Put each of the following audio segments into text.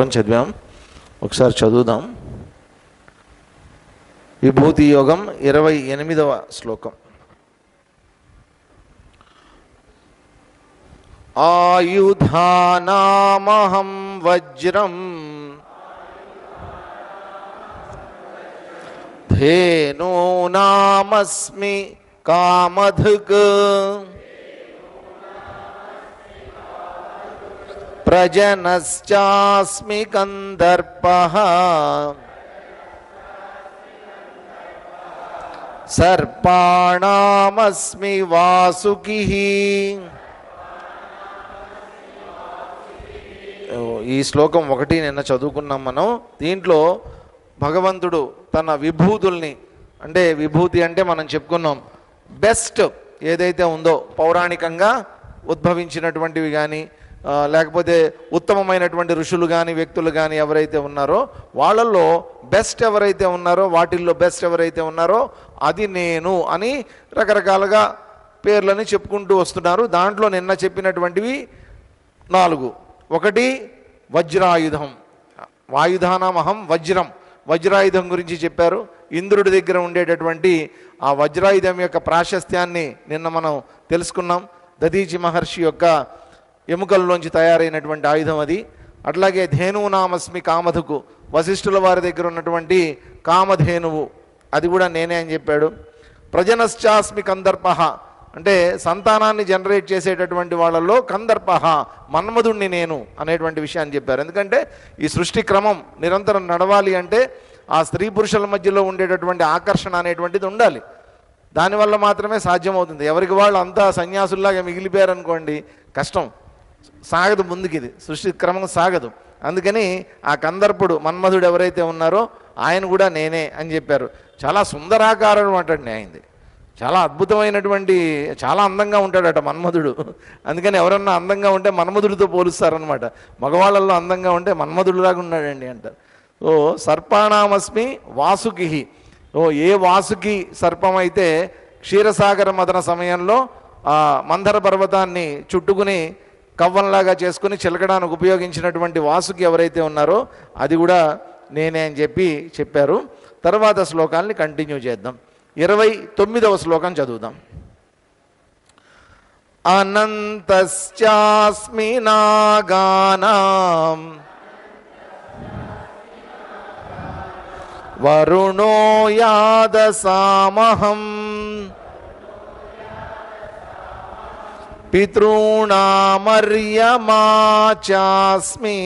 శ్లోకం చదివాం, ఒకసారి చదువుదాం. విభూతి యోగం 28వ శ్లోకం. ఆయుధానామహం వజ్రం ధేనూనామస్మి కామధుక్ ప్రజనశ్చాస్మి కందర్పః సర్పాణామస్మి వాసుకిః. ఈ శ్లోకం 1 నిన్న చదువుకున్నాం మనం. దీంట్లో భగవంతుడు తన విభూతుల్ని, అంటే విభూతి అంటే మనం చెప్పుకున్నాం బెస్ట్ ఏదైతే ఉందో పౌరాణికంగా ఉద్భవించినటువంటివి కానీ లేకపోతే ఉత్తమమైనటువంటి ఋషులు కానీ వ్యక్తులు కానీ ఎవరైతే ఉన్నారో వాళ్ళల్లో బెస్ట్ ఎవరైతే ఉన్నారో, వాటిల్లో బెస్ట్ ఎవరైతే ఉన్నారో అది నేను అని రకరకాలుగా పేర్లని చెప్పుకుంటూ వస్తున్నారు. దాంట్లో నిన్న చెప్పినటువంటివి 4. 1 వజ్రాయుధం, వాయుధానామహం వజ్రం, వజ్రాయుధం గురించి చెప్పారు. ఇంద్రుడి దగ్గర ఉండేటటువంటి ఆ వజ్రాయుధం యొక్క ప్రాశస్త్యాన్ని నిన్న మనం తెలుసుకున్నాం. దధీచి మహర్షి యొక్క ఎముకల్లోంచి తయారైనటువంటి ఆయుధం అది. అట్లాగే ధేనునామస్మి కామధుకు, వశిష్ఠుల వారి దగ్గర ఉన్నటువంటి కామధేనువు, అది కూడా నేనే అని చెప్పాడు. ప్రజనశ్చాస్మి కందర్పః, అంటే సంతానాన్ని జనరేట్ చేసేటటువంటి వాళ్ళల్లో కందర్పః, మన్మధుణ్ణి నేను అనేటువంటి విషయాన్ని చెప్పారు. ఎందుకంటే ఈ సృష్టి క్రమం నిరంతరం నడవాలి అంటే ఆ స్త్రీ పురుషుల మధ్యలో ఉండేటటువంటి ఆకర్షణ అనేటువంటిది ఉండాలి. దానివల్ల మాత్రమే సాధ్యమవుతుంది. ఎవరికి వాళ్ళు అంతా సన్యాసుల్లాగా మిగిలిపోయారనుకోండి, కష్టం, సాగదు, ముందుకి ఇది సృష్టి క్రమం సాగదు. అందుకని ఆ కందర్పుడు మన్మధుడు ఎవరైతే ఉన్నారో ఆయన కూడా నేనే అని చెప్పారు. చాలా సుందరాకారం అంటండి ఆయనది, చాలా అద్భుతమైనటువంటి, చాలా అందంగా ఉంటాడట మన్మధుడు. అందుకని ఎవరన్నా అందంగా ఉంటే మన్మధుడితో పోలుస్తారనమాట. మగవాళ్ళల్లో అందంగా ఉంటే మన్మధుడిలాగా ఉన్నాడండి అంటారు. ఓ సర్పాణామస్మి వాసుకి, ఓ ఏ వాసుకి సర్పం అయితే క్షీరసాగర మదన సమయంలో ఆ మందర పర్వతాన్ని చుట్టుకుని కవ్వంలాగా చేసుకుని చిలకడానికి ఉపయోగించినటువంటి వాసుకి ఎవరైతే ఉన్నారో అది కూడా నేనే అని చెప్పారు. తర్వాత శ్లోకాల్ని కంటిన్యూ చేద్దాం. 29వ శ్లోకం చదువుదాం. అనంతశ్చాస్మి నాగానాం వరుణో యాదసామహం పితॄణామర్యమా చాస్మి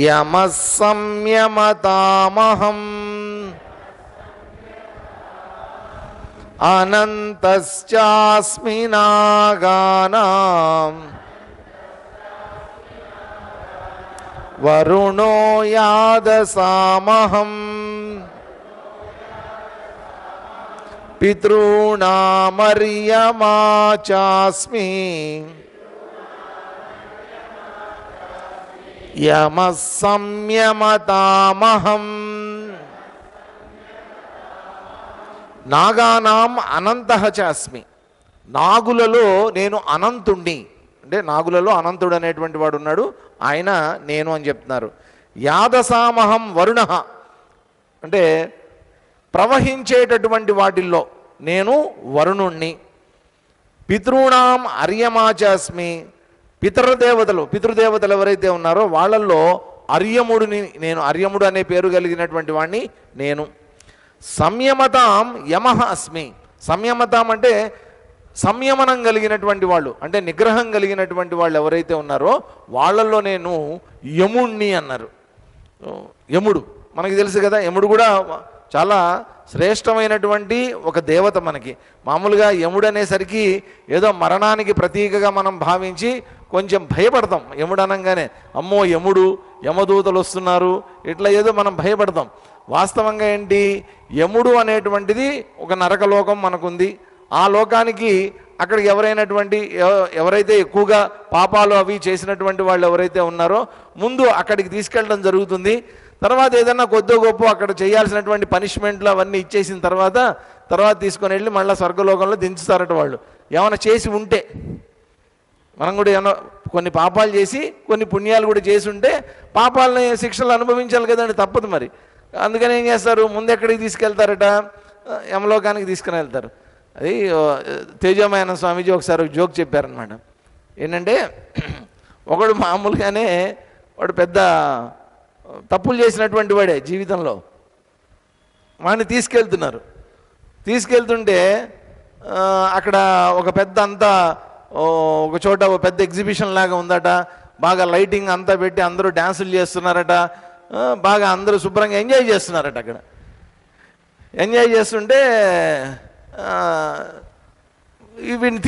యమః సంయమతామహం అనంతశ్చాస్మి నాగానాం వరుణో యాదసామహం పితॄణామర్యమా చాస్మి యమః సంయమతామహం. నాగానాం అనంతః చాస్మి, నాగులలో నేను అనంతుణ్ణి, అంటే నాగులలో అనంతుడు అనేటువంటి వాడు ఉన్నాడు, ఆయన నేను అని చెప్తున్నారు. యాదసామహం వరుణః, అంటే ప్రవహించేటటువంటి వాటిల్లో నేను వరుణుణ్ణి. పితॄణాం అర్యమాచాస్మి, పితృదేవతలు ఎవరైతే ఉన్నారో వాళ్ళల్లో అర్యముడిని నేను, అర్యముడు అనే పేరు కలిగినటువంటి వాడిని నేను. సంయమతాం యమః అస్మి, సంయమతాం అంటే సంయమనం కలిగినటువంటి వాళ్ళు, అంటే నిగ్రహం కలిగినటువంటి వాళ్ళు ఎవరైతే ఉన్నారో వాళ్ళల్లో నేను యముణ్ణి అన్నారు. యముడు మనకి తెలుసు కదా, యముడు కూడా చాలా శ్రేష్టమైనటువంటి ఒక దేవత. మనకి మామూలుగా యముడు అనేసరికి ఏదో మరణానికి ప్రతీకగా మనం భావించి కొంచెం భయపడతాం. యముడు అనగానే అమ్మో యముడు, యమదూతలు వస్తున్నారు, ఇట్లా ఏదో మనం భయపడతాం. వాస్తవంగా ఏంటి, యముడు అనేటువంటిది ఒక నరకలోకం మనకుంది. ఆ లోకానికి అక్కడికి ఎవరైతే ఎక్కువగా పాపాలు అవి చేసినటువంటి వాళ్ళు ఎవరైతే ఉన్నారో ముందు అక్కడికి తీసుకెళ్ళడం జరుగుతుంది. తర్వాత ఏదన్నా కొద్దో గొప్ప అక్కడ చేయాల్సినటువంటి పనిష్మెంట్లు అవన్నీ ఇచ్చేసిన తర్వాత తీసుకొని వెళ్ళి మళ్ళీ స్వర్గలోకంలో దించుతారట వాళ్ళు, ఏమైనా చేసి ఉంటే. మనం కూడా ఏమన్నా కొన్ని పాపాలు చేసి కొన్ని పుణ్యాలు కూడా చేసి ఉంటే పాపాలని శిక్షలు అనుభవించాలి కదండి, తప్పదు మరి. అందుకని ఏం చేస్తారు, ముందు ఎక్కడికి తీసుకెళ్తారట, యమలోకానికి తీసుకుని వెళ్తారు. అది తేజోమయాన స్వామీజీ ఒకసారి ఒక జోక్ చెప్పారనమాట. ఏంటంటే ఒకడు మామూలుగానే వాడు పెద్ద తప్పులు చేసినటువంటి వాడే జీవితంలో, వాడిని తీసుకెళ్తుంటే అక్కడ ఒక పెద్ద అంతా ఒక చోట ఒక పెద్ద ఎగ్జిబిషన్ లాగా ఉందట, బాగా లైటింగ్ అంతా పెట్టి అందరూ డ్యాన్సులు చేస్తున్నారట, బాగా అందరూ శుభ్రంగా ఎంజాయ్ చేస్తున్నారట. అక్కడ ఎంజాయ్ చేస్తుంటే వీడిని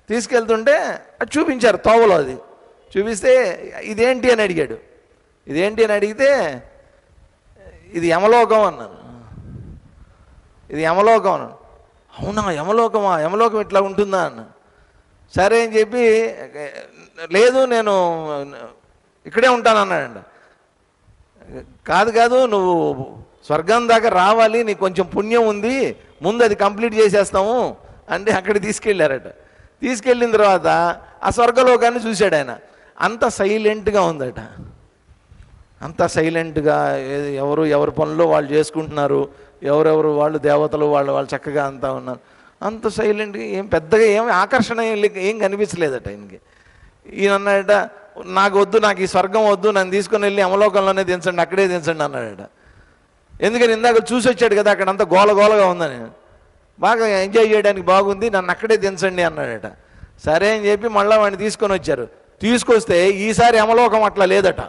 తీసుకెళ్తుంటే అది చూపించారు తోవలో. అది చూపిస్తే ఇదేంటి అని అడిగాడు. ఇదేంటి అని అడిగితే ఇది యమలోకం అన్నాను. ఇది యమలోకం అన్నాను. అవునా, యమలోకమా, యమలోకం ఇట్లా ఉంటుందా అన్న. సరే అని చెప్పి, లేదు నేను ఇక్కడే ఉంటాను అన్నాడండి. కాదు నువ్వు స్వర్గం దాకా రావాలి, నీకు కొంచెం పుణ్యం ఉంది, ముందు అది కంప్లీట్ చేసేస్తాము అంటే అక్కడికి తీసుకెళ్ళారట. తీసుకెళ్ళిన తర్వాత ఆ స్వర్గలోకాన్ని చూశాడు ఆయన. అంత సైలెంట్గా ఉందట, అంత సైలెంట్గా, ఎవరి పనుల్లో వాళ్ళు చేసుకుంటున్నారు, ఎవరెవరు వాళ్ళు దేవతలు వాళ్ళు చక్కగా అంతా ఉన్నారు. అంత సైలెంట్గా, ఏం పెద్దగా ఏమి ఆకర్షణ ఏం కనిపించలేదట ఆయనకి. ఈయన అన్నాడట, నాకు వద్దు, నాకు ఈ స్వర్గం వద్దు, నన్ను తీసుకొని వెళ్ళి యమలోకంలోనే దించండి, అక్కడే దించండి అన్నాడట. ఎందుకని ఇందాక చూసి వచ్చాడు కదా, అక్కడ అంతా గోలగోలగా ఉందని, బాగా ఎంజాయ్ చేయడానికి బాగుంది, నన్ను అక్కడే దించండి అన్నాడట. సరే అని చెప్పి మళ్ళీ వాడిని తీసుకొని వచ్చారు. తీసుకొస్తే ఈసారి యమలోకం అట్లా లేదట.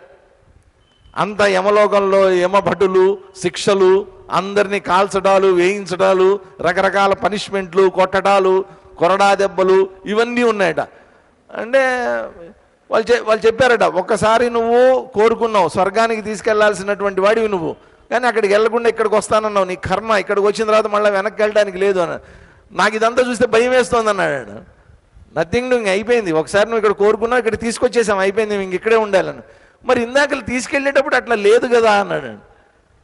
అంత యమలోకంలో యమభటులు, శిక్షలు, అందరినీ కాల్చడాలు, వేయించడాలు, రకరకాల పనిష్మెంట్లు, కొట్టడాలు, కొరడా దెబ్బలు ఇవన్నీ ఉన్నాయట. అంటే వాళ్ళు చెప్పారట, ఒక్కసారి నువ్వు కోరుకున్నావు, స్వర్గానికి తీసుకెళ్లాల్సినటువంటి వాడివి నువ్వు, కానీ అక్కడికి వెళ్లకుండా ఇక్కడికి వస్తానన్నావు, నీ కర్మ, ఇక్కడికి వచ్చిన తర్వాత మళ్ళీ వెనక్కి వెళ్ళడానికి లేదు అన్నాడు. నాకు ఇదంతా చూస్తే భయం వేస్తోంది అన్నాడు. నథింగ్, ఇంక అయిపోయింది, ఒకసారి నువ్వు ఇక్కడ కోరుకున్నావు, ఇక్కడ తీసుకొచ్చేసాం, అయిపోయింది, ఇంక ఇక్కడే ఉండాలని. మరి ఇందాక తీసుకెళ్ళేటప్పుడు అట్లా లేదు కదా అన్నాడు.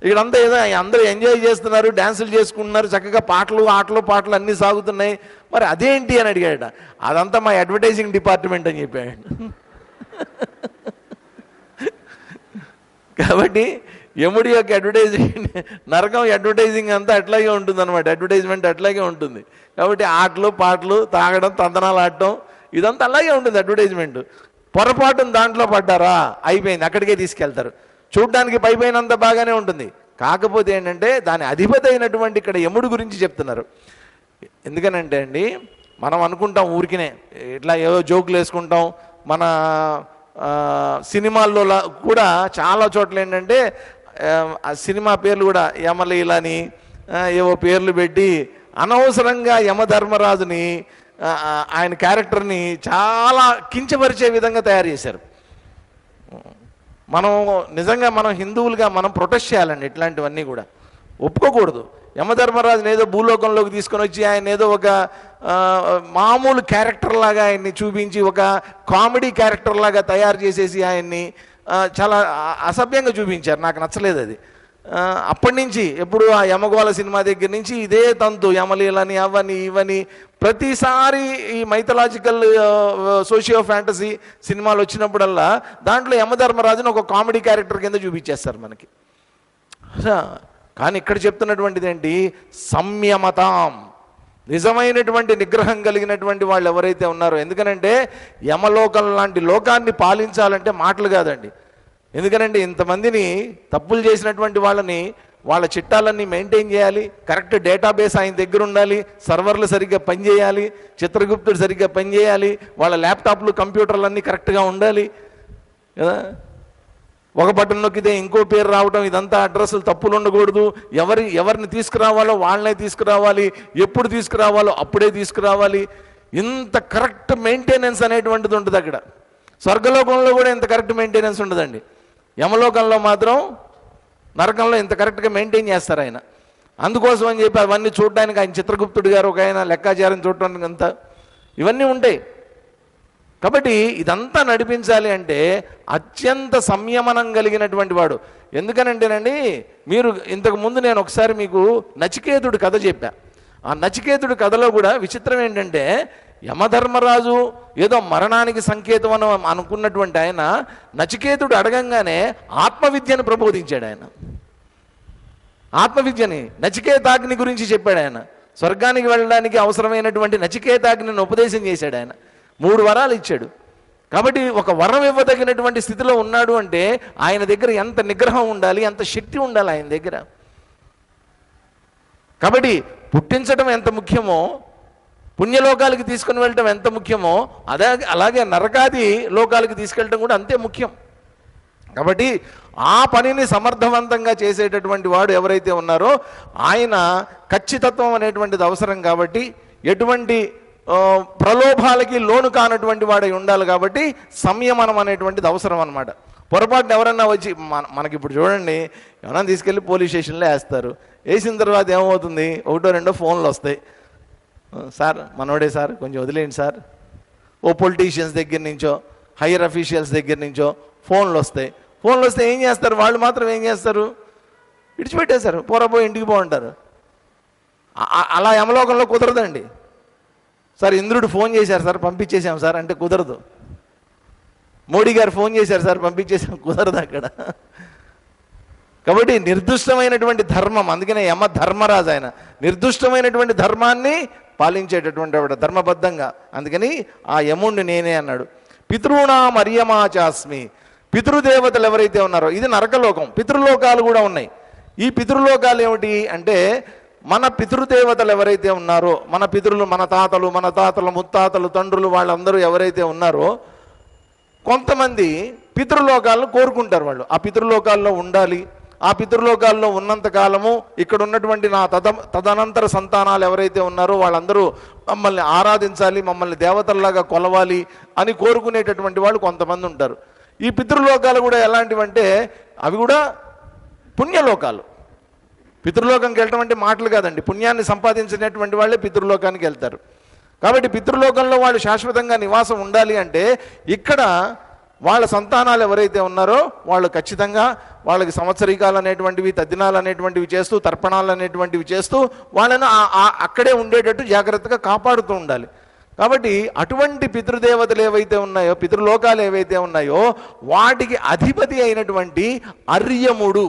ఇక్కడంతా ఏదో అందరూ ఎంజాయ్ చేస్తున్నారు, డ్యాన్సులు చేసుకుంటున్నారు, చక్కగా పాటలు అన్నీ సాగుతున్నాయి, మరి అదేంటి అని అడిగాడ. అదంతా మా అడ్వర్టైజింగ్ డిపార్ట్మెంట్ అని చెప్పాడు. కాబట్టి యముడి యొక్క అడ్వర్టైజింగ్, నరకం అడ్వర్టైజింగ్ అంతా అట్లాగే ఉంటుంది అనమాట, అడ్వర్టైజ్మెంట్ అట్లాగే ఉంటుంది. కాబట్టి ఆటలు పాటలు తాగడం, తందనాలు ఆడటం, ఇదంతా అలాగే ఉంటుంది అడ్వర్టైజ్మెంట్. పొరపాటును దాంట్లో పడ్డారా, అయిపోయింది, అక్కడికే తీసుకెళ్తారు. చూడ్డానికి పైపోయినంత బాగానే ఉంటుంది, కాకపోతే ఏంటంటే దాని అధిపతి అయినటువంటి ఇక్కడ యముడు గురించి చెప్తున్నారు. ఎందుకనంటే అండి, మనం అనుకుంటాం ఊరికినే ఇట్లా ఏదో జోకులు వేసుకుంటాం. మన సినిమాల్లో కూడా చాలా చోట్ల ఏంటంటే ఆ సినిమా పేర్లు కూడా యమలీలని ఏవో పేర్లు పెట్టి అనవసరంగా యమధర్మరాజుని, ఆయన క్యారెక్టర్ని చాలా కించపరిచే విధంగా తయారు చేశారు. మనం హిందువులుగా మనం ప్రొటెస్ట్ చేయాలండి, ఇట్లాంటివన్నీ కూడా ఒప్పుకోకూడదు. యమధర్మరాజుని ఏదో భూలోకంలోకి తీసుకొని వచ్చి ఆయన ఏదో ఒక మామూలు క్యారెక్టర్ లాగా ఆయన్ని చూపించి, ఒక కామెడీ క్యారెక్టర్ లాగా తయారు చేసేసి ఆయన్ని చాలా అసభ్యంగా చూపించారు. నాకు నచ్చలేదు అది. అప్పటి నుంచి ఎప్పుడు ఆ యమగోళ సినిమా దగ్గర నుంచి ఇదే తంతు, యమలీలని అవని ఇవని, ప్రతిసారి ఈ మైథలాజికల్ సోషియో ఫ్యాంటసీ సినిమాలు వచ్చినప్పుడల్లా దాంట్లో యమధర్మరాజుని ఒక కామెడీ క్యారెక్టర్ కింద చూపించేస్తారు మనకి. కానీ ఇక్కడ చెప్తున్నటువంటిది ఏంటి, సంయమతాం, నిజమైనటువంటి నిగ్రహం కలిగినటువంటి వాళ్ళు ఎవరైతే ఉన్నారో. ఎందుకనంటే యమలోకం లాంటి లోకాన్ని పాలించాలంటే మాటలు కాదండి. ఎందుకనంటే ఇంతమందిని తప్పులు చేసినటువంటి వాళ్ళని, వాళ్ళ చిట్టాలన్నీ మెయింటైన్ చేయాలి, కరెక్ట్ డేటాబేస్ ఆయన దగ్గర ఉండాలి, సర్వర్లు సరిగ్గా పనిచేయాలి, చిత్రగుప్తుడు సరిగ్గా పనిచేయాలి, వాళ్ళ ల్యాప్టాప్లు కంప్యూటర్లు అన్నీ కరెక్ట్గా ఉండాలి కదా. ఒక బటన్ నొక్కితే ఇంకో పేరు రావడం, ఇదంతా అడ్రస్లు తప్పులు ఉండకూడదు. ఎవరిని తీసుకురావాలో వాళ్ళనే తీసుకురావాలి, ఎప్పుడు తీసుకురావాలో అప్పుడే తీసుకురావాలి. ఇంత కరెక్ట్ మెయింటెనెన్స్ అనేటువంటిది ఉంటుంది అక్కడ. స్వర్గలోకంలో కూడా ఇంత కరెక్ట్ మెయింటెనెన్స్ ఉండదండి. యమలోకంలో మాత్రం, నరకంలో ఇంత కరెక్ట్గా మెయింటైన్ చేస్తారు ఆయన. అందుకోసం అని చెప్పి అవన్నీ చూడడానికి ఆయన చిత్రగుప్తుడు గారు ఒక ఆయన లెక్కాచారం చూడటానికి అంతా ఇవన్నీ ఉంటాయి. కాబట్టి ఇదంతా నడిపించాలి అంటే అత్యంత సంయమనం కలిగినటువంటి వాడు. ఎందుకనంటేనండి, మీరు ఇంతకు ముందు నేను ఒకసారి మీకు నచికేతుడు కథ చెప్పా. ఆ నచికేతుడు కథలో కూడా విచిత్రం ఏంటంటే, యమధర్మరాజు ఏదో మరణానికి సంకేతం అని అనుకున్నటువంటి ఆయన నచికేతుడు అడగంగానే ఆత్మవిద్యను ప్రబోధించాడు. ఆయన ఆత్మవిద్యని, నచికేతాగ్ని గురించి చెప్పాడు. ఆయన స్వర్గానికి వెళ్ళడానికి అవసరమైనటువంటి నచికేతాగ్నిని ఉపదేశం చేశాడు. ఆయన 3 వరాలు ఇచ్చాడు. కాబట్టి ఒక వరం ఇవ్వదగినటువంటి స్థితిలో ఉన్నాడు అంటే ఆయన దగ్గర ఎంత నిగ్రహం ఉండాలి, ఎంత శక్తి ఉండాలి ఆయన దగ్గర. కాబట్టి పుట్టించడం ఎంత ముఖ్యమో, పుణ్యలోకాలకి తీసుకుని వెళ్ళటం ఎంత ముఖ్యమో, అలాగే నరకాది లోకాలకి తీసుకెళ్ళటం కూడా అంతే ముఖ్యం. కాబట్టి ఆ పనిని సమర్థవంతంగా చేసేటటువంటి వాడు ఎవరైతే ఉన్నారో ఆయన ఖచ్చితత్వం అనేటువంటిది అవసరం. కాబట్టి ఎటువంటి ప్రలోభాలకి లోను కానటువంటి వాడై ఉండాలి. కాబట్టి సంయమనం అనేటువంటిది అవసరం అన్నమాట. పొరపాటున ఎవరన్నా వచ్చి మనకి ఇప్పుడు చూడండి, ఎవరైనా తీసుకెళ్ళి పోలీస్ స్టేషన్లో వేస్తారు. వేసిన తర్వాత ఏమవుతుంది, 1-2 ఫోన్లు వస్తాయి. సార్ మనోడే సార్, కొంచెం వదిలేయండి సార్. ఓ పొలిటీషియన్స్ దగ్గర నుంచో, హైయర్ అఫీషియల్స్ దగ్గర నుంచో ఫోన్లు వస్తాయి. ఫోన్లు వస్తే ఏం చేస్తారు, వాళ్ళు మాత్రం ఏం చేస్తారు, విడిచిపెట్టేశారు, పోరాపోయి ఇంటికి బాగుంటారు. అలా యమలోకంలో కుదరదండి. సార్ ఇంద్రుడు ఫోన్ చేశారు సార్, పంపించేశాం సార్ అంటే కుదరదు. మోడీ గారు ఫోన్ చేశారు సార్, పంపించేశాం, కుదరదు అక్కడ. కాబట్టి నిర్దుష్టమైనటువంటి ధర్మం, అందుకనే యమ ధర్మరాజు ఆయన, నిర్దుష్టమైనటువంటి ధర్మాన్ని పాలించేటటువంటి వాడు ధర్మబద్ధంగా. అందుకని ఆ యముణ్ణి నేనే అన్నాడు. పితృణాం అర్యమాచాస్మి, పితృదేవతలు ఎవరైతే ఉన్నారో, ఇది నరకలోకం. పితృలోకాలు కూడా ఉన్నాయి. ఈ పితృలోకాలు ఏమిటి అంటే, మన పితృదేవతలు ఎవరైతే ఉన్నారో, మన పితృలు, మన తాతలు ముత్తాతలు తండ్రులు, వాళ్ళందరూ ఎవరైతే ఉన్నారో, కొంతమంది పితృలోకాలను కోరుకుంటారు. వాళ్ళు ఆ పితృలోకాల్లో ఉండాలి, ఆ పితృలోకాల్లో ఉన్నంత కాలము ఇక్కడ ఉన్నటువంటి నా తదనంతర సంతానాలు ఎవరైతే ఉన్నారో వాళ్ళందరూ మమ్మల్ని ఆరాధించాలి, మమ్మల్ని దేవతల్లాగా కొలవాలి అని కోరుకునేటటువంటి వాళ్ళు కొంతమంది ఉంటారు. ఈ పితృలోకాలు కూడా ఎలాంటివంటే అవి కూడా పుణ్యలోకాలు. పితృలోకంకి వెళ్ళటం అంటే మాటలు కాదండి, పుణ్యాన్ని సంపాదించినటువంటి వాళ్ళే పితృలోకానికి వెళ్తారు. కాబట్టి పితృలోకంలో వాళ్ళు శాశ్వతంగా నివాసం ఉండాలి అంటే ఇక్కడ వాళ్ళ సంతానాలు ఎవరైతే ఉన్నారో వాళ్ళు ఖచ్చితంగా వాళ్ళకి సంవత్సరీకాలు అనేటువంటివి, తద్దినాలు అనేటువంటివి చేస్తూ, తర్పణాలు అనేటువంటివి చేస్తూ వాళ్ళను అక్కడే ఉండేటట్టు జాగ్రత్తగా కాపాడుతూ ఉండాలి. కాబట్టి అటువంటి పితృదేవతలు ఏవైతే ఉన్నాయో, పితృలోకాలు ఏవైతే ఉన్నాయో వాటికి అధిపతి అయినటువంటి అర్యముడు,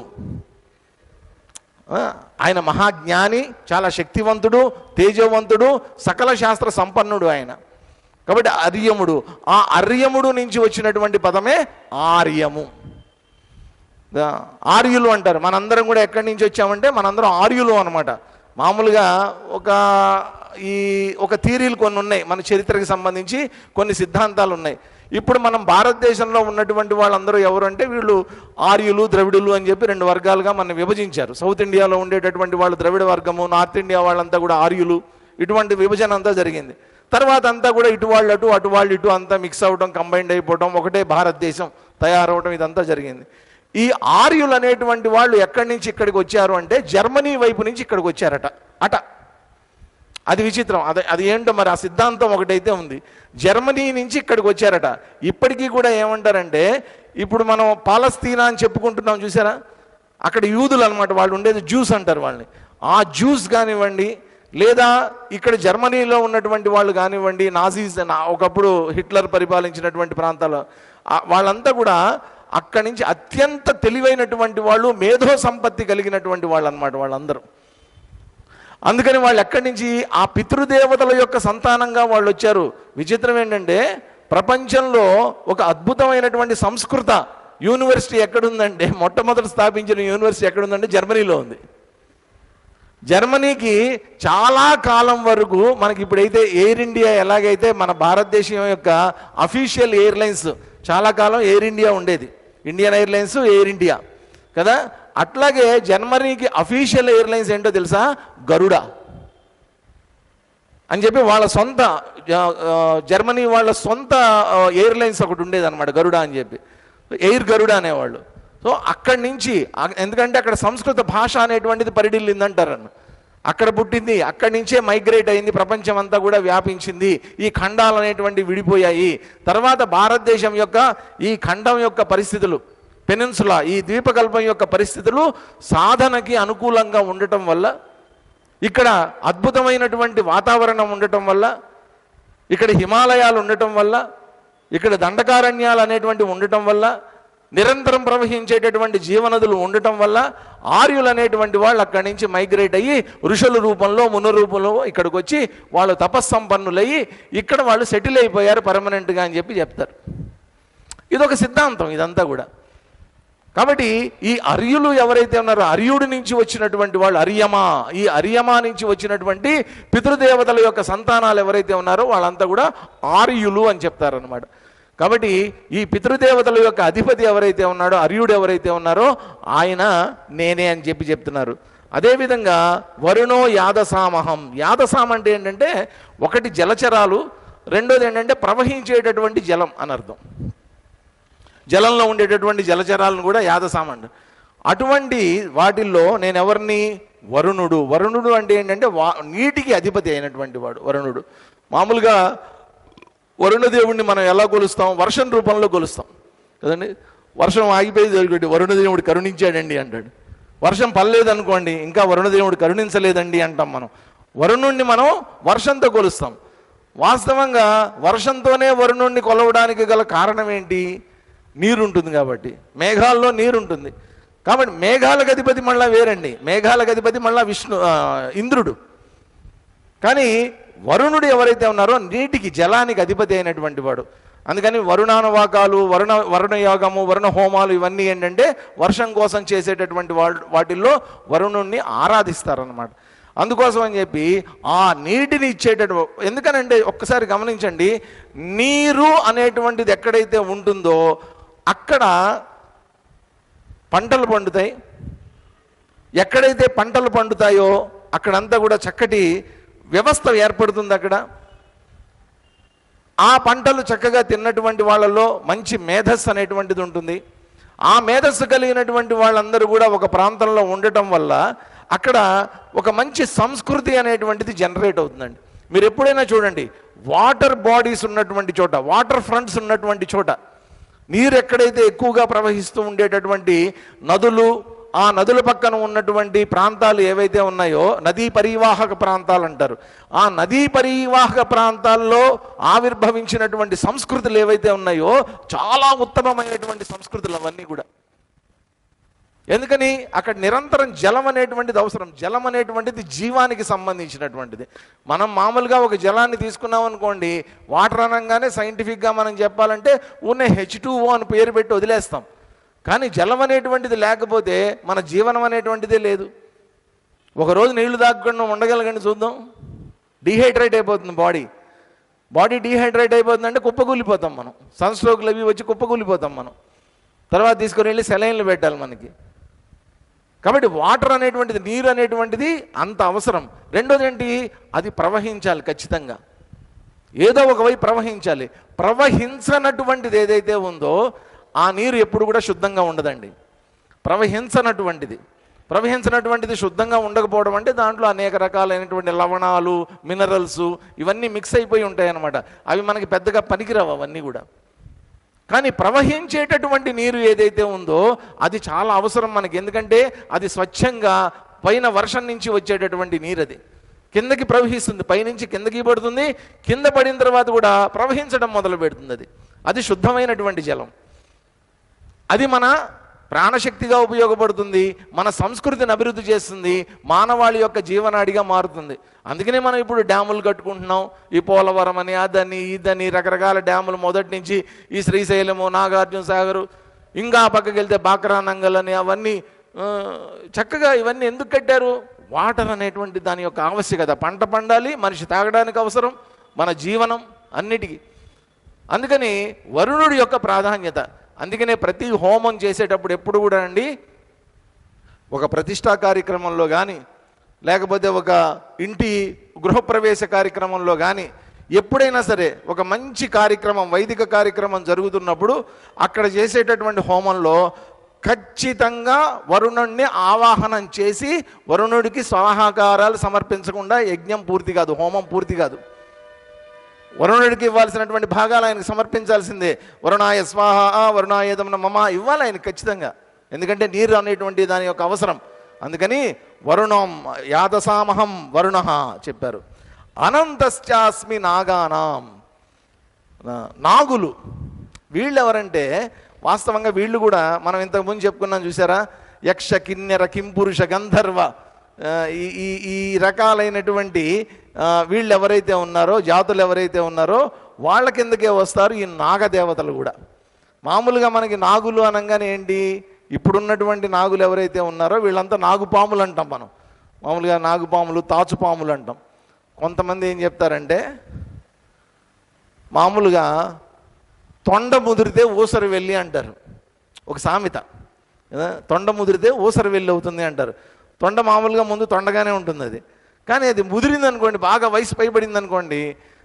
ఆయన మహాజ్ఞాని, చాలా శక్తివంతుడు, తేజవంతుడు, సకల శాస్త్ర సంపన్నుడు ఆయన. కాబట్టి అర్యముడు, ఆ అర్యముడు నుంచి వచ్చినటువంటి పదమే ఆర్యము. ఆర్యులు అంటారు. మనందరం కూడా ఎక్కడి నుంచి వచ్చామంటే మనందరం ఆర్యులు అనమాట. మామూలుగా ఒక థియరీలు కొన్ని ఉన్నాయి, మన చరిత్రకి సంబంధించి కొన్ని సిద్ధాంతాలు ఉన్నాయి. ఇప్పుడు మనం భారతదేశంలో ఉన్నటువంటి వాళ్ళందరూ ఎవరు అంటే వీళ్ళు ఆర్యులు, ద్రవిడులు అని చెప్పి 2 వర్గాలుగా మనం విభజించారు. సౌత్ ఇండియాలో ఉండేటటువంటి వాళ్ళు ద్రవిడ వర్గము, నార్త్ ఇండియా వాళ్ళంతా కూడా ఆర్యులు, ఇటువంటి విభజన అంతా జరిగింది. తర్వాత అంతా కూడా ఇటు వాళ్ళు అటు, అటు వాళ్ళు ఇటు అంతా మిక్స్ అవ్వడం, కంబైండ్ అయిపోవడం, ఒకటే భారతదేశం తయారవడం, ఇదంతా జరిగింది. ఈ ఆర్యులు అనేటువంటి వాళ్ళు ఎక్కడి నుంచి ఇక్కడికి వచ్చారు అంటే జర్మనీ వైపు నుంచి ఇక్కడికి వచ్చారట. అది విచిత్రం. అది ఏంటో మరి, ఆ సిద్ధాంతం ఒకటైతే ఉంది. జర్మనీ నుంచి ఇక్కడికి వచ్చారట. ఇప్పటికీ కూడా ఏమంటారంటే, ఇప్పుడు మనం పాలస్తీనా అని చెప్పుకుంటున్నాం చూసారా, అక్కడ యూదులు అనమాట, వాళ్ళు ఉండేది జ్యూస్ అంటారు వాళ్ళని. ఆ జ్యూస్ కానివ్వండి, లేదా ఇక్కడ జర్మనీలో ఉన్నటువంటి వాళ్ళు కానివ్వండి, నాజీస్ ఒకప్పుడు హిట్లర్ పరిపాలించినటువంటి ప్రాంతాల్లో వాళ్ళంతా కూడా అక్కడి నుంచి అత్యంత తెలివైనటువంటి వాళ్ళు, మేధో సంపత్తి కలిగినటువంటి వాళ్ళు అనమాట వాళ్ళందరూ. అందుకని వాళ్ళు ఎక్కడి నుంచి ఆ పితృదేవతల యొక్క సంతానంగా వాళ్ళు వచ్చారు. విచిత్రం ఏంటంటే, ప్రపంచంలో ఒక అద్భుతమైనటువంటి సంస్కృత యూనివర్సిటీ ఎక్కడుందంటే, మొట్టమొదటి స్థాపించిన యూనివర్సిటీ ఎక్కడుందంటే జర్మనీలో ఉంది. జర్మనీకి చాలా కాలం వరకు మనకి ఇప్పుడైతే ఎయిర్ ఇండియా ఎలాగైతే మన భారతదేశం యొక్క అఫీషియల్ ఎయిర్లైన్స్ చాలా కాలం ఎయిర్ ఇండియా ఉండేది, ఇండియన్ ఎయిర్లైన్స్, ఎయిర్ ఇండియా కదా, అట్లాగే జర్మనీకి అఫీషియల్ ఎయిర్లైన్స్ ఏంటో తెలుసా, గరుడ అని చెప్పి వాళ్ళ సొంత జర్మనీ వాళ్ళ సొంత ఎయిర్లైన్స్ ఒకటి ఉండేది అనమాట, గరుడ అని చెప్పి, ఎయిర్ గరుడ అనేవాళ్ళు. సో అక్కడి నుంచి, ఎందుకంటే అక్కడ సంస్కృత భాష అనేటువంటిది పరిడిల్లిందంటారు, అక్కడ పుట్టింది, అక్కడి నుంచే మైగ్రేట్ అయింది, ప్రపంచం అంతా కూడా వ్యాపించింది, ఈ ఖండాలు అనేటువంటివి విడిపోయాయి. తర్వాత భారతదేశం యొక్క ఈ ఖండం యొక్క పరిస్థితులు, పెనిన్సులా, ఈ ద్వీపకల్పం యొక్క పరిస్థితులు సాధనకి అనుకూలంగా ఉండటం వల్ల, ఇక్కడ అద్భుతమైనటువంటి వాతావరణం ఉండటం వల్ల, ఇక్కడ హిమాలయాలు ఉండటం వల్ల, ఇక్కడ దండకారణ్యాలు అనేటువంటివి ఉండటం వల్ల, నిరంతరం ప్రవహించేటటువంటి జీవనదులు ఉండటం వల్ల ఆర్యులు అనేటువంటి వాళ్ళు అక్కడి నుంచి మైగ్రేట్ అయ్యి ఋషుల రూపంలో, మును రూపంలో ఇక్కడికి వచ్చి వాళ్ళు తపస్సంపన్నులయ్యి ఇక్కడ వాళ్ళు సెటిల్ అయిపోయారు పర్మనెంట్గా అని చెప్పి చెప్తారు. ఇదొక సిద్ధాంతం ఇదంతా కూడా. కాబట్టి ఈ అర్యులు ఎవరైతే ఉన్నారో, అర్యుడి నుంచి వచ్చినటువంటి వాళ్ళు అర్యమా, ఈ అర్యమా నుంచి వచ్చినటువంటి పితృదేవతల యొక్క సంతానాలు ఎవరైతే ఉన్నారో వాళ్ళంతా కూడా ఆర్యులు అని చెప్తారనమాట. కాబట్టి ఈ పితృదేవతల యొక్క అధిపతి ఎవరైతే ఉన్నాడో, అర్యుడు ఎవరైతే ఉన్నారో ఆయన నేనే అని చెప్పి చెప్తున్నారు. అదేవిధంగా వరుణో యాదసామహం. యాదసాం అంటే ఏంటంటే ఒకటి జలచరాలు, రెండోది ఏంటంటే ప్రవహించేటటువంటి జలం అని అర్థం. జలంలో ఉండేటటువంటి జలచరాలను కూడా యాదసాం అంట. అటువంటి వాటిల్లో నేను ఎవరిని? వరుణుడు. వరుణుడు అంటే ఏంటంటే నీటికి అధిపతి అయినటువంటి వాడు వరుణుడు. మామూలుగా వరుణదేవుడిని మనం ఎలా కొలుస్తాం? వర్షం రూపంలో కొలుస్తాం కదండి. వర్షం ఆగిపోయి వరుణదేవుడు కరుణించాడండి అంటాడు. వర్షం పడలేదనుకోండి, ఇంకా వరుణదేవుడు కరుణించలేదండి అంటాం మనం. వరుణుణ్ణి మనం వర్షంతో కొలుస్తాం. వాస్తవంగా వర్షంతోనే వరుణుణ్ణి కొలవడానికి గల కారణం ఏంటి? నీరు ఉంటుంది కాబట్టి. మేఘాల్లో నీరు ఉంటుంది కాబట్టి మేఘాలకు అధిపతి మళ్ళీ వేరండి. మేఘాలకు అధిపతి మళ్ళీ ఇంద్రుడు. కానీ వరుణుడు ఎవరైతే ఉన్నారో నీటికి, జలానికి అధిపతి అయినటువంటి వాడు. అందుకని వరుణానువాకాలు, వరుణయోగము, వరుణ హోమాలు ఇవన్నీ ఏంటంటే వర్షం కోసం చేసేటటువంటి వాటిల్లో వరుణుణ్ణి ఆరాధిస్తారనమాట. అందుకోసం అని చెప్పి ఆ నీటిని ఇచ్చేటటువంటి, ఎందుకనంటే ఒక్కసారి గమనించండి, నీరు అనేటువంటిది ఎక్కడైతే ఉంటుందో అక్కడ పంటలు పండుతాయి. ఎక్కడైతే పంటలు పండుతాయో అక్కడంతా కూడా చక్కటి వ్యవస్థ ఏర్పడుతుంది. అక్కడ ఆ పంటలు చక్కగా తిన్నటువంటి వాళ్ళలో మంచి మేధస్సు అనేటువంటిది ఉంటుంది. ఆ మేధస్సు కలిగినటువంటి వాళ్ళందరూ కూడా ఒక ప్రాంతంలో ఉండటం వల్ల అక్కడ ఒక మంచి సంస్కృతి అనేటువంటిది జనరేట్ అవుతుందండి. మీరు ఎప్పుడైనా చూడండి, వాటర్ బాడీస్ ఉన్నటువంటి చోట, వాటర్ ఫ్రంట్స్ ఉన్నటువంటి చోట, నీరు ఎక్కడైతే ఎక్కువగా ప్రవహిస్తూ ఉండేటటువంటి నదులు, ఆ నదుల పక్కన ఉన్నటువంటి ప్రాంతాలు ఏవైతే ఉన్నాయో నదీ పరివాహక ప్రాంతాలు అంటారు. ఆ నదీ పరివాహక ప్రాంతాల్లో ఆవిర్భవించినటువంటి సంస్కృతులు ఏవైతే ఉన్నాయో చాలా ఉత్తమమైనటువంటి సంస్కృతులు అవన్నీ కూడా. ఎందుకని? అక్కడ నిరంతరం జలం అనేటువంటిది అవసరం. జలం అనేటువంటిది జీవానికి సంబంధించినటువంటిది. మనం మామూలుగా ఒక జలాన్ని తీసుకున్నాం అనుకోండి, వాటర్ అనగానే సైంటిఫిక్గా మనం చెప్పాలంటే ఉన్న H2O అని పేరు పెట్టి వదిలేస్తాం. కానీ జలం అనేటువంటిది లేకపోతే మన జీవనం అనేటువంటిదే లేదు. ఒకరోజు నీళ్లు తాగకుండా ఉండగలగండి చూద్దాం. డీహైడ్రేట్ అయిపోతుంది బాడీ డీహైడ్రేట్ అయిపోతుందంటే కుప్పకూలిపోతాం మనం. సన్స్ట్రోక్లు అవి వచ్చి కుప్పకూలిపోతాం మనం. తర్వాత తీసుకొని వెళ్ళి సెలైన్లు పెట్టాలి మనకి. కాబట్టి వాటర్ అనేటువంటిది, నీరు అనేటువంటిది అంత అవసరం. రెండోది ఏంటి? అది ప్రవహించాలి ఖచ్చితంగా. ఏదో ఒకవైపు ప్రవహించాలి. ప్రవహించనటువంటిది ఏదైతే ఉందో ఆ నీరు ఎప్పుడు కూడా శుద్ధంగా ఉండదండి. ప్రవహించినటువంటిది శుద్ధంగా ఉండకపోవడం అంటే దాంట్లో అనేక రకాలైనటువంటి లవణాలు, మినరల్స్ ఇవన్నీ మిక్స్ అయిపోయి ఉంటాయి అన్నమాట. అవి మనకి పెద్దగా పనికిరావు అవన్నీ కూడా. కానీ ప్రవహించేటటువంటి నీరు ఏదైతే ఉందో అది చాలా అవసరం మనకి. ఎందుకంటే అది స్వచ్ఛంగా పైన వర్షం నుంచి వచ్చేటటువంటి నీరు, అది కిందకి ప్రవహిస్తుంది, పైనుంచి కిందకి పడుతుంది, కింద పడిన తర్వాత కూడా ప్రవహించడం మొదలు పెడుతుంది. అది శుద్ధమైనటువంటి జలం. అది మన ప్రాణశక్తిగా ఉపయోగపడుతుంది, మన సంస్కృతిని అభివృద్ధి చేస్తుంది, మానవాళి యొక్క జీవనాడిగా మారుతుంది. అందుకనే మనం ఇప్పుడు డ్యాములు కట్టుకుంటున్నాం. ఈ పోలవరం అని, అదని, ఇదని రకరకాల డ్యాములు మొదటి నుంచి, ఈ శ్రీశైలము, నాగార్జున సాగరు, ఇంకా పక్కకి వెళ్తే బాక్రా నంగల్ అని, అవన్నీ చక్కగా ఇవన్నీ ఎందుకు కట్టారు? వాటర్ అనేటువంటి దాని యొక్క ఆవశ్యకత. పంట పండాలి, మనిషి తాగడానికి అవసరం, మన జీవనం అన్నిటికీ. అందుకని వరుణుడి యొక్క ప్రాధాన్యత. అందుకనే ప్రతి హోమం చేసేటప్పుడు ఎప్పుడు కూడా అండి, ఒక ప్రతిష్టా కార్యక్రమంలో కానీ, లేకపోతే ఒక ఇంటి గృహప్రవేశ కార్యక్రమంలో కానీ, ఎప్పుడైనా సరే ఒక మంచి కార్యక్రమం, వైదిక కార్యక్రమం జరుగుతున్నప్పుడు అక్కడ చేసేటటువంటి హోమంలో ఖచ్చితంగా వరుణుడిని ఆవాహనం చేసి వరుణుడికి స్వాహాకారాలు సమర్పించకుండా యజ్ఞం పూర్తి కాదు, హోమం పూర్తి కాదు. వరుణుడికి ఇవ్వాల్సినటువంటి భాగాలు ఆయనకు సమర్పించాల్సిందే. వరుణాయ స్వాహ, వరుణాయదం మమ ఇవ్వాలి ఆయన ఖచ్చితంగా. ఎందుకంటే నీరు అనేటువంటి దాని యొక్క అవసరం. అందుకని వరుణం యాదసామహం వరుణ చెప్పారు. అనంతశ్చాస్మి నాగానాం. నాగులు వీళ్ళు ఎవరంటే వాస్తవంగా వీళ్ళు కూడా మనం ఇంతకుముందు చెప్పుకున్నాం చూసారా, యక్ష కిన్నెర కింపురుష గంధర్వ ఈ ఈ ఈ రకాలైనటువంటి వీళ్ళు ఎవరైతే ఉన్నారో, జాతులు ఎవరైతే ఉన్నారో వాళ్ళ కిందకే వస్తారు ఈ నాగదేవతలు కూడా. మామూలుగా మనకి నాగులు అనగానే ఏంటి, ఇప్పుడున్నటువంటి నాగులు ఎవరైతే ఉన్నారో వీళ్ళంతా నాగుపాములు అంటాం మనం. మామూలుగా నాగుపాములు, తాచుపాములు అంటాం. కొంతమంది ఏం చెప్తారంటే మామూలుగా తొండ ముదిరితే ఊసరి వెళ్ళి అంటారు, ఒక సామెత. తొండ ముదిరితే ఊసరి వెళ్ళి అవుతుంది అంటారు. తొండ మామూలుగా ముందు తొండగానే ఉంటుంది అది, కానీ అది ముదిరింది అనుకోండి, బాగా వయసు పైబడింది అనుకోండి,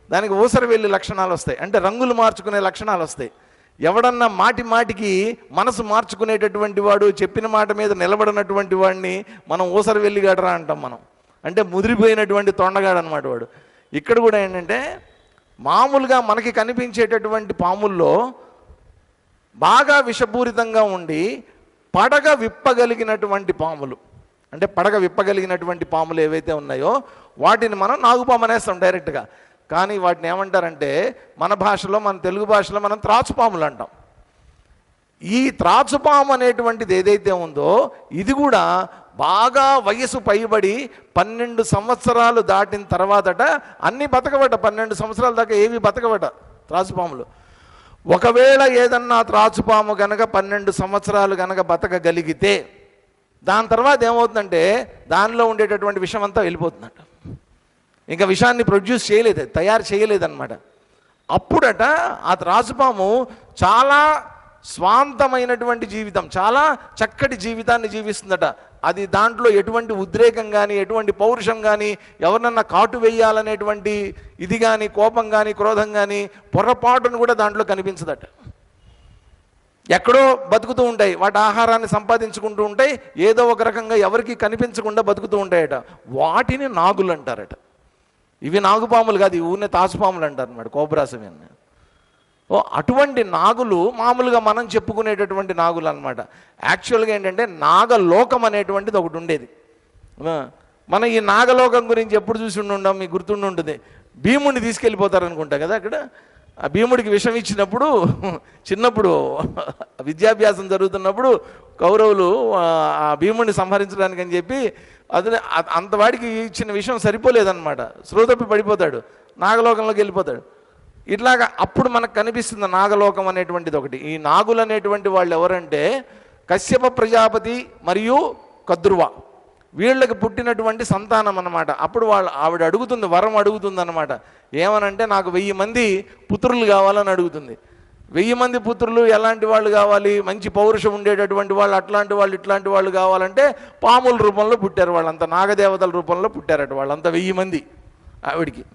దానికి ఊసరి వెళ్ళి లక్షణాలు వస్తాయి, అంటే రంగులు మార్చుకునే లక్షణాలు వస్తాయి. ఎవడన్నా మాటి మాటికి మనసు మార్చుకునేటటువంటి వాడు, చెప్పిన మాట మీద నిలబడినటువంటి వాడిని మనం ఊసరి వెళ్ళిగాడరా అంటాం మనం. అంటే ముదిరిపోయినటువంటి తొండగాడు అనమాట వాడు. ఇక్కడ కూడా ఏంటంటే మామూలుగా మనకి కనిపించేటటువంటి పాముల్లో బాగా విషపూరితంగా ఉండి పడగ విప్పగలిగినటువంటి పాములు, అంటే పడగ విప్పగలిగినటువంటి పాములు ఏవైతే ఉన్నాయో వాటిని మనం నాగుపాము అనేస్తాం డైరెక్ట్గా. కానీ వాటిని ఏమంటారంటే మన భాషలో, మన తెలుగు భాషలో మనం త్రాచుపాములు అంటాం. ఈ త్రాచుపాము అనేటువంటిది ఏదైతే ఉందో ఇది కూడా బాగా వయసు పైబడి 12 సంవత్సరాలు దాటిన తర్వాతట అన్నీ బతకబట. 12 సంవత్సరాల దాకా ఏవి బతకబట త్రాచుపాములు. ఒకవేళ ఏదన్నా త్రాచుపాము గనక 12 సంవత్సరాలు గనక బతకగలిగితే దాని తర్వాత ఏమవుతుందంటే దానిలో ఉండేటటువంటి విషం అంతా వెళ్ళిపోతుందట. ఇంకా విషాన్ని ప్రొడ్యూస్ చేయలేదు, తయారు చేయలేదన్నమాట. అప్పుడట ఆ త్రాచుపాము చాలా స్వాంతమైనటువంటి జీవితం, చాలా చక్కటి జీవితాన్ని జీవిస్తుందట. అది దాంట్లో ఎటువంటి ఉద్రేకం కానీ, ఎటువంటి పౌరుషం కానీ, ఎవరినన్నా కాటు వేయాలనేటువంటి ఇది కానీ, కోపం కానీ, క్రోధం కానీ, పొరపాటును కూడా దాంట్లో కనిపించదట. ఎక్కడో బతుకుతూ ఉంటాయి, వాటి ఆహారాన్ని సంపాదించుకుంటూ ఉంటాయి, ఏదో ఒక రకంగా ఎవరికి కనిపించకుండా బతుకుతూ ఉంటాయట. వాటిని నాగులు అంటారట. ఇవి నాగుపాములు కాదు, ఇవి ఊరినే తాచుపాములు అంటారు అన్నమాట, కోబ్రాసవి అని. అటువంటి నాగులు మామూలుగా మనం చెప్పుకునేటటువంటి నాగులు అనమాట. యాక్చువల్గా ఏంటంటే నాగలోకం అనేటువంటిది ఒకటి ఉండేది. మనం ఈ నాగలోకం గురించి ఎప్పుడు చూసి ఉండం, మీకు గుర్తుండి ఉంటుంది. భీముడిని తీసుకెళ్ళిపోతారనుకుంటా కదా అక్కడ. ఆ భీముడికి విషం ఇచ్చినప్పుడు చిన్నప్పుడు విద్యాభ్యాసం జరుగుతున్నప్పుడు కౌరవులు ఆ భీముడిని సంహరించడానికి అని చెప్పి అదే అంతవాడికి ఇచ్చిన విషయం సరిపోలేదన్నమాట. స్రోతప్పి పడిపోతాడు, నాగలోకంలోకి వెళ్ళిపోతాడు. ఇట్లాగా అప్పుడు మనకు కనిపిస్తుంది నాగలోకం అనేటువంటిది ఒకటి. ఈ నాగులు అనేటువంటి వాళ్ళు ఎవరంటే కశ్యప ప్రజాపతి మరియు కద్రువ, వీళ్ళకి పుట్టినటువంటి సంతానం అన్నమాట. అప్పుడు ఆవిడ అడుగుతుంది, వరం అడుగుతుంది అన్నమాట. ఏమనంటే నాకు 1000 మంది పుత్రులు కావాలని అడుగుతుంది. 1000 మంది పుత్రులు ఎలాంటి వాళ్ళు కావాలి, మంచి పౌరుషం ఉండేటటువంటి వాళ్ళు, అట్లాంటి వాళ్ళు ఇట్లాంటి వాళ్ళు కావాలంటే పాముల రూపంలో పుట్టారు వాళ్ళంతా, నాగదేవతల రూపంలో పుట్టారట వాళ్ళంతా 1000 మంది. ఆవిడికి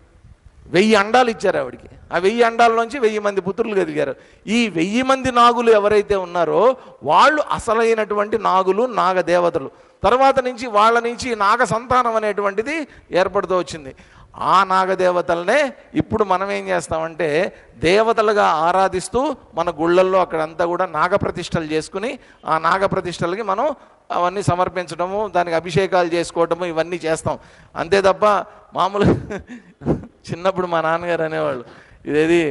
1000 అండాలు ఇచ్చారు ఆవిడికి. ఆ 1000 అండాల్లోంచి 1000 మంది పుత్రులు కలిగారు. ఈ 1000 మంది నాగులు ఎవరైతే ఉన్నారో వాళ్ళు అసలైనటువంటి నాగులు, నాగదేవతలు. తర్వాత నుంచి వాళ్ళ నుంచి నాగ సంతానం అనేటువంటిది ఏర్పడుతూ వచ్చింది. ఆ నాగదేవతలనే ఇప్పుడు మనం ఏం చేస్తామంటే దేవతలుగా ఆరాధిస్తూ మన గుళ్ళల్లో అక్కడంతా కూడా నాగప్రతిష్టలు చేసుకుని ఆ నాగప్రతిష్టలకి మనం అవన్నీ సమర్పించడము, దానికి అభిషేకాలు చేసుకోవటము, ఇవన్నీ చేస్తాం. అంతే తప్ప మామూలు చిన్నప్పుడు మా నాన్నగారు అనేవాళ్ళు, ఇదేది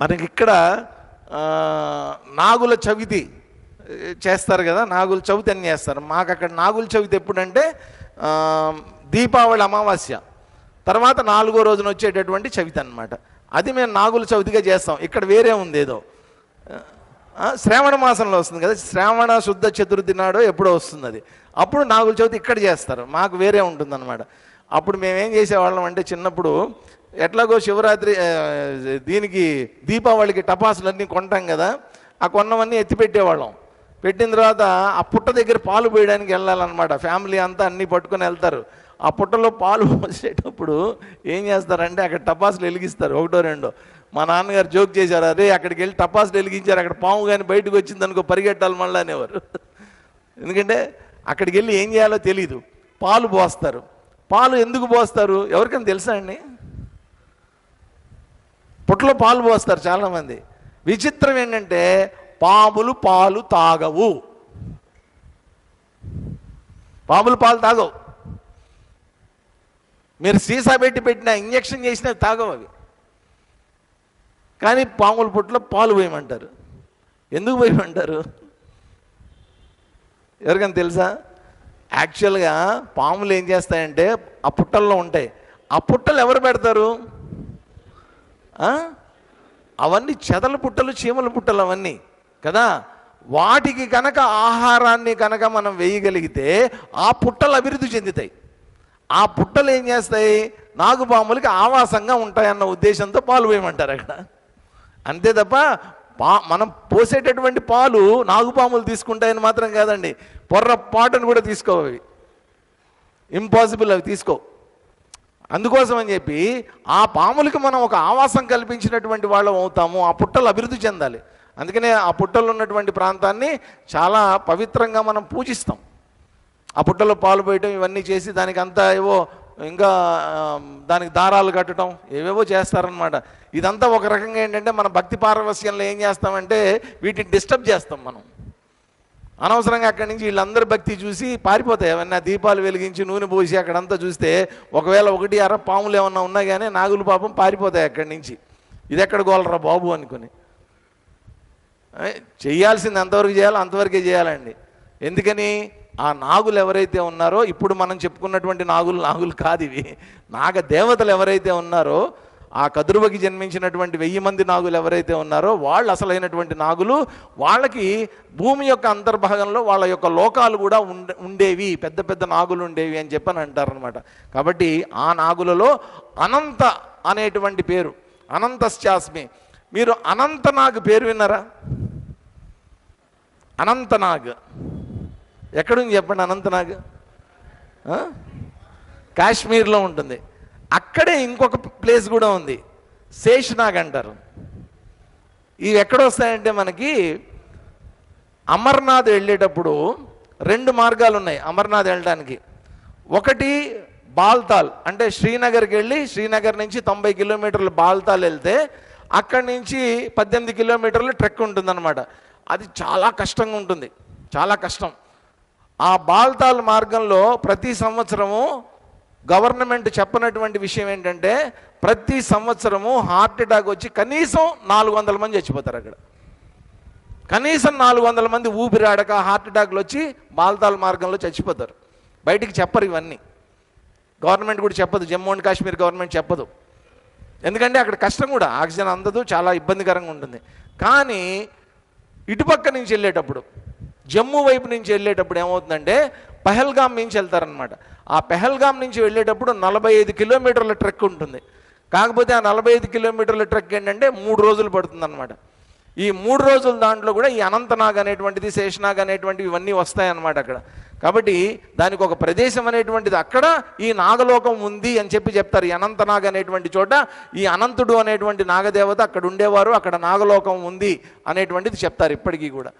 మనకి ఇక్కడ నాగుల చవితి చేస్తారు కదా, నాగుల చవితి అని చేస్తారు. మాకు అక్కడ నాగుల చవితి ఎప్పుడంటే దీపావళి అమావాస్య తర్వాత 4వ రోజున వచ్చేటటువంటి చవితి అన్నమాట. అది మేము నాగుల చవితిగా చేస్తాం. ఇక్కడ వేరే ఉంది ఏదో, శ్రావణ మాసంలో వస్తుంది కదా, శ్రావణ శుద్ధ చతుర్థి నాడో ఎప్పుడో వస్తుంది అది. అప్పుడు నాగుల చవితి ఇక్కడ చేస్తారు, మాకు వేరే ఉంటుందన్నమాట. అప్పుడు మేమేం చేసేవాళ్ళం అంటే చిన్నప్పుడు ఎట్లాగో శివరాత్రి దీనికి దీపావళికి టపాసులన్నీ కొంటాం కదా, ఆ కొన్నవన్నీ ఎత్తిపెట్టేవాళ్ళం. పెట్టిన తర్వాత ఆ పుట్ట దగ్గర పాలు పోయడానికి వెళ్ళాలన్నమాట. ఫ్యామిలీ అంతా అన్నీ పట్టుకొని వెళ్తారు. ఆ పుట్టలో పాలు పోసేటప్పుడు ఏం చేస్తారంటే అక్కడ టపాసులు వెలిగిస్తారు, 1 2. మా నాన్నగారు జోక్ చేశారు, అదే అక్కడికి వెళ్ళి టపాసులు వెలిగించారు, అక్కడ పాము కానీ బయటకు వచ్చిందనుకో పరిగెట్టాలి మళ్ళీ అనేవారు. ఎందుకంటే అక్కడికి వెళ్ళి ఏం చేయాలో తెలీదు. పాలు పోస్తారు. పాలు ఎందుకు పోస్తారు ఎవరికైనా తెలుసా అండి? పుట్టలో పాలు పోస్తారు చాలామంది. విచిత్రం ఏంటంటే పాములు పాలు తాగవు. పాములు పాలు తాగవు. మీరు సీసా పెట్టిన ఇంజక్షన్ చేసినవి తాగవు అవి. కానీ పాముల పుట్టలో పాలు పోయమంటారు. ఎందుకు పోయమంటారు ఎవరికైనా తెలుసా? యాక్చువల్గా పాములు ఏం చేస్తాయంటే ఆ పుట్టల్లో ఉంటాయి. ఆ పుట్టలు ఎవరు పెడతారు? అవన్నీ చెదల పుట్టలు, చీమల పుట్టలు అవన్నీ కదా. వాటికి కనుక ఆహారాన్ని కనుక మనం వేయగలిగితే ఆ పుట్టలు అభివృద్ధి చెందుతాయి. ఆ పుట్టలు ఏం చేస్తాయి? నాగుపాములకి ఆవాసంగా ఉంటాయన్న ఉద్దేశంతో పాలు వేయమంటారు అక్కడ. అంతే తప్ప మనం పోసేటటువంటి పాలు నాగుపాములు తీసుకుంటాయని మాత్రం కాదండి. పొర్రపాటును కూడా తీసుకోవి, ఇంపాసిబుల్, అవి తీసుకో. అందుకోసం అని చెప్పి ఆ పాములకి మనం ఒక ఆవాసం కల్పించినటువంటి వాళ్ళం అవుతాము. ఆ పుట్టలు అభివృద్ధి చెందాలి. అందుకనే ఆ పుట్టలు ఉన్నటువంటి ప్రాంతాన్ని చాలా పవిత్రంగా మనం పూజిస్తాం. ఆ పుట్టలో పాలు పోయటం ఇవన్నీ చేసి దానికి అంతా ఏవో ఇంకా దానికి దారాలు కట్టడం ఏవేవో చేస్తారనమాట. ఇదంతా ఒక రకంగా ఏంటంటే మన భక్తి పారవస్యంలో ఏం చేస్తామంటే వీటిని డిస్టర్బ్ చేస్తాం మనం. అనవసరంగా అక్కడి నుంచి వీళ్ళందరూ భక్తి చూసి పారిపోతాయి. ఏమన్నా దీపాలు వెలిగించి నూనె పోసి అక్కడంతా చూస్తే ఒకవేళ 1 పాములు ఏమన్నా ఉన్నా కానీ నాగులు పాపం పారిపోతాయి అక్కడి నుంచి. ఇది ఎక్కడ గోలరా బాబు అనుకుని. చేయాల్సింది ఎంతవరకు చేయాలో అంతవరకే చేయాలండి. ఎందుకని? ఆ నాగులు ఎవరైతే ఉన్నారో, ఇప్పుడు మనం చెప్పుకున్నటువంటి నాగులు కాదు ఇవి. నాగ దేవతలు ఎవరైతే ఉన్నారో, ఆ కదురువకి జన్మించినటువంటి 1000 మంది నాగులు ఎవరైతే ఉన్నారో వాళ్ళు అసలైనటువంటి నాగులు. వాళ్ళకి భూమి యొక్క అంతర్భాగంలో వాళ్ళ యొక్క లోకాలు కూడా ఉండేవి, పెద్ద పెద్ద నాగులు ఉండేవి అని చెప్పని అంటారనమాట. కాబట్టి ఆ నాగులలో అనంత అనేటువంటి పేరు, అనంతశ్చాస్మి. మీరు అనంతనాగ్ పేరు విన్నారా? అనంతనాగ్ ఎక్కడుంది చెప్పండి? అనంతనాగ్ కాశ్మీర్లో ఉంటుంది. అక్కడే ఇంకొక ప్లేస్ కూడా ఉంది, శేషనాగ్ అంటారు. ఇవి ఎక్కడొస్తాయంటే మనకి అమర్నాథ్ వెళ్ళేటప్పుడు 2 మార్గాలు ఉన్నాయి అమర్నాథ్ వెళ్ళడానికి. ఒకటి బాల్తాల్, అంటే శ్రీనగర్కి వెళ్ళి శ్రీనగర్ నుంచి 90 కిలోమీటర్లు బాల్తాల్ వెళ్తే అక్కడి నుంచి 18 కిలోమీటర్లు ట్రెక్ ఉంటుందన్నమాట. అది చాలా కష్టంగా ఉంటుంది, చాలా కష్టం. ఆ బాల్తాల్ మార్గంలో ప్రతి సంవత్సరము గవర్నమెంట్ చెప్పినటువంటి విషయం ఏంటంటే ప్రతి సంవత్సరము హార్ట్ అటాక్ వచ్చి కనీసం 400 మంది చచ్చిపోతారు అక్కడ. కనీసం 400 మంది ఊపిరాడక హార్ట్ అటాక్లు వచ్చి బాల్తాల్ మార్గంలో చచ్చిపోతారు. బయటికి చెప్పరు ఇవన్నీ, గవర్నమెంట్ కూడా చెప్పదు, జమ్మూ అండ్ కాశ్మీర్ గవర్నమెంట్ చెప్పదు. ఎందుకంటే అక్కడ కష్టం కూడా, ఆక్సిజన్ అందదు, చాలా ఇబ్బందికరంగా ఉంటుంది. కానీ ఇటుపక్క నుంచి వెళ్ళేటప్పుడు, జమ్మూ వైపు నుంచి వెళ్ళేటప్పుడు ఏమవుతుందంటే పహల్గామ్ నుంచి వెళ్తారనమాట. ఆ పహల్గామ్ నుంచి వెళ్ళేటప్పుడు 45 కిలోమీటర్ల ట్రెక్ ఉంటుంది. కాకపోతే ఆ 45 కిలోమీటర్ల ట్రెక్ ఏంటంటే 3 రోజులు పడుతుందన్నమాట. ఈ 3 రోజుల దాంట్లో కూడా ఈ అనంతనాగ్ అనేటువంటిది, శేషనాగ్ అనేటువంటివి ఇవన్నీ వస్తాయన్నమాట అక్కడ. కాబట్టి దానికి ఒక ప్రదేశం అనేటువంటిది, అక్కడ ఈ నాగలోకం ఉంది అని చెప్తారు. ఈ అనంతనాగ్ అనేటువంటి చోట ఈ అనంతుడు అనేటువంటి నాగదేవత అక్కడ ఉండేవారు, అక్కడ నాగలోకం ఉంది అనేటువంటిది చెప్తారు ఇప్పటికీ కూడా.